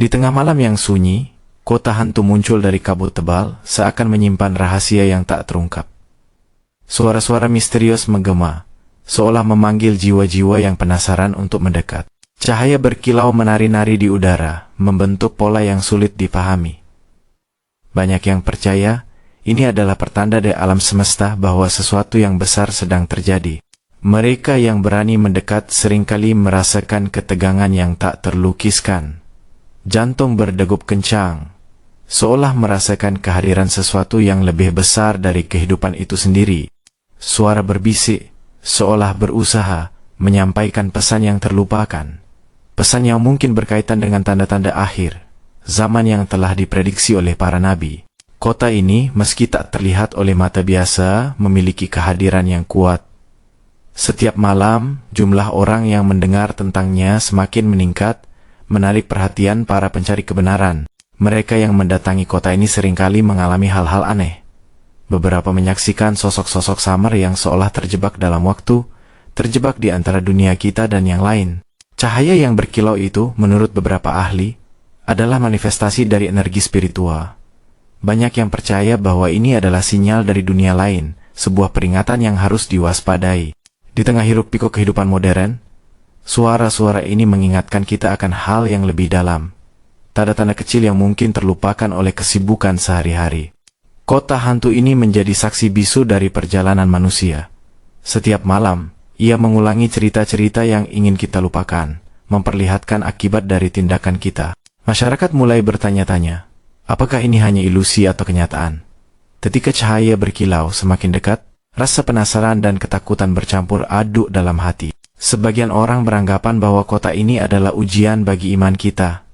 Di tengah malam yang sunyi, kota hantu muncul dari kabut tebal, seakan menyimpan rahasia yang tak terungkap. Suara-suara misterius menggema, seolah memanggil jiwa-jiwa yang penasaran untuk mendekat. Cahaya berkilau menari-nari di udara, membentuk pola yang sulit dipahami. Banyak yang percaya, ini adalah pertanda dari alam semesta bahwa sesuatu yang besar sedang terjadi. Mereka yang berani mendekat seringkali merasakan ketegangan yang tak terlukiskan. Jantung berdegup kencang, seolah merasakan kehadiran sesuatu yang lebih besar dari kehidupan itu sendiri. Suara berbisik, seolah berusaha menyampaikan pesan yang terlupakan. Pesan yang mungkin berkaitan dengan tanda-tanda akhir, zaman yang telah diprediksi oleh para nabi. Kota ini, meski tak terlihat oleh mata biasa, memiliki kehadiran yang kuat. Setiap malam, jumlah orang yang mendengar tentangnya semakin meningkat, menarik perhatian para pencari kebenaran. Mereka yang mendatangi kota ini seringkali mengalami hal-hal aneh. Beberapa menyaksikan sosok-sosok samar yang seolah terjebak dalam waktu, terjebak di antara dunia kita dan yang lain. Cahaya yang berkilau itu, menurut beberapa ahli, adalah manifestasi dari energi spiritual. Banyak yang percaya bahwa ini adalah sinyal dari dunia lain, sebuah peringatan yang harus diwaspadai. Di tengah hiruk-pikuk kehidupan modern, suara-suara ini mengingatkan kita akan hal yang lebih dalam. Tanda-tanda kecil yang mungkin terlupakan oleh kesibukan sehari-hari. Kota hantu ini menjadi saksi bisu dari perjalanan manusia. Setiap malam, ia mengulangi cerita-cerita yang ingin kita lupakan, memperlihatkan akibat dari tindakan kita. Masyarakat mulai bertanya-tanya, apakah ini hanya ilusi atau kenyataan? Ketika cahaya berkilau semakin dekat, rasa penasaran dan ketakutan bercampur aduk dalam hati. Sebagian orang beranggapan bahwa kota ini adalah ujian bagi iman kita.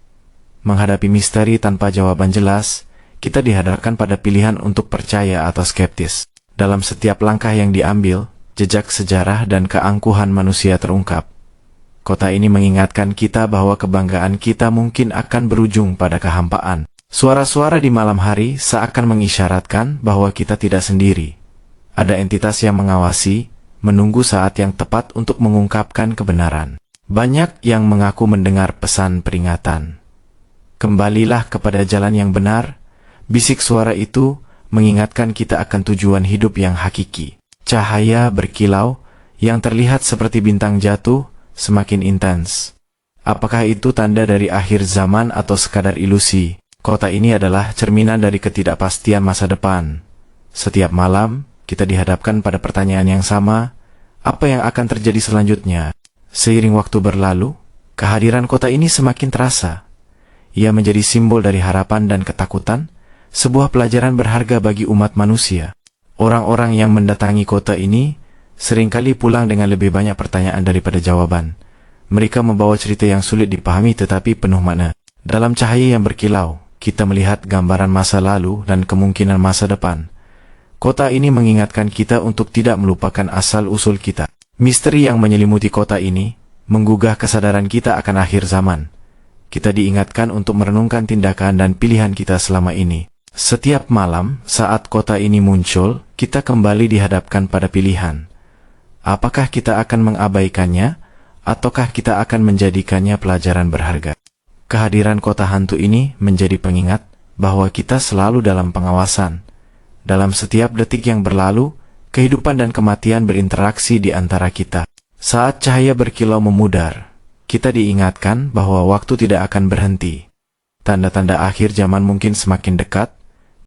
Menghadapi misteri tanpa jawaban jelas, kita dihadapkan pada pilihan untuk percaya atau skeptis. Dalam setiap langkah yang diambil, jejak sejarah dan keangkuhan manusia terungkap. Kota ini mengingatkan kita bahwa kebanggaan kita mungkin akan berujung pada kehampaan. Suara-suara di malam hari seakan mengisyaratkan bahwa kita tidak sendiri. Ada entitas yang mengawasi, menunggu saat yang tepat untuk mengungkapkan kebenaran. Banyak yang mengaku mendengar pesan peringatan. Kembalilah kepada jalan yang benar, bisik suara itu mengingatkan kita akan tujuan hidup yang hakiki. Cahaya berkilau, yang terlihat seperti bintang jatuh, semakin intens. Apakah itu tanda dari akhir zaman atau sekadar ilusi? Kota ini adalah cerminan dari ketidakpastian masa depan. Setiap malam, kita dihadapkan pada pertanyaan yang sama, apa yang akan terjadi selanjutnya? Seiring waktu berlalu, kehadiran kota ini semakin terasa. Ia menjadi simbol dari harapan dan ketakutan, sebuah pelajaran berharga bagi umat manusia. Orang-orang yang mendatangi kota ini seringkali pulang dengan lebih banyak pertanyaan daripada jawaban. Mereka membawa cerita yang sulit dipahami tetapi penuh makna. Dalam cahaya yang berkilau, kita melihat gambaran masa lalu dan kemungkinan masa depan. Kota ini mengingatkan kita untuk tidak melupakan asal-usul kita. Misteri yang menyelimuti kota ini menggugah kesadaran kita akan akhir zaman. Kita diingatkan untuk merenungkan tindakan dan pilihan kita selama ini. Setiap malam, saat kota ini muncul, kita kembali dihadapkan pada pilihan. Apakah kita akan mengabaikannya, ataukah kita akan menjadikannya pelajaran berharga? Kehadiran kota hantu ini menjadi pengingat bahwa kita selalu dalam pengawasan. Dalam setiap detik yang berlalu, kehidupan dan kematian berinteraksi di antara kita. Saat cahaya berkilau memudar, kita diingatkan bahwa waktu tidak akan berhenti. Tanda-tanda akhir zaman mungkin semakin dekat,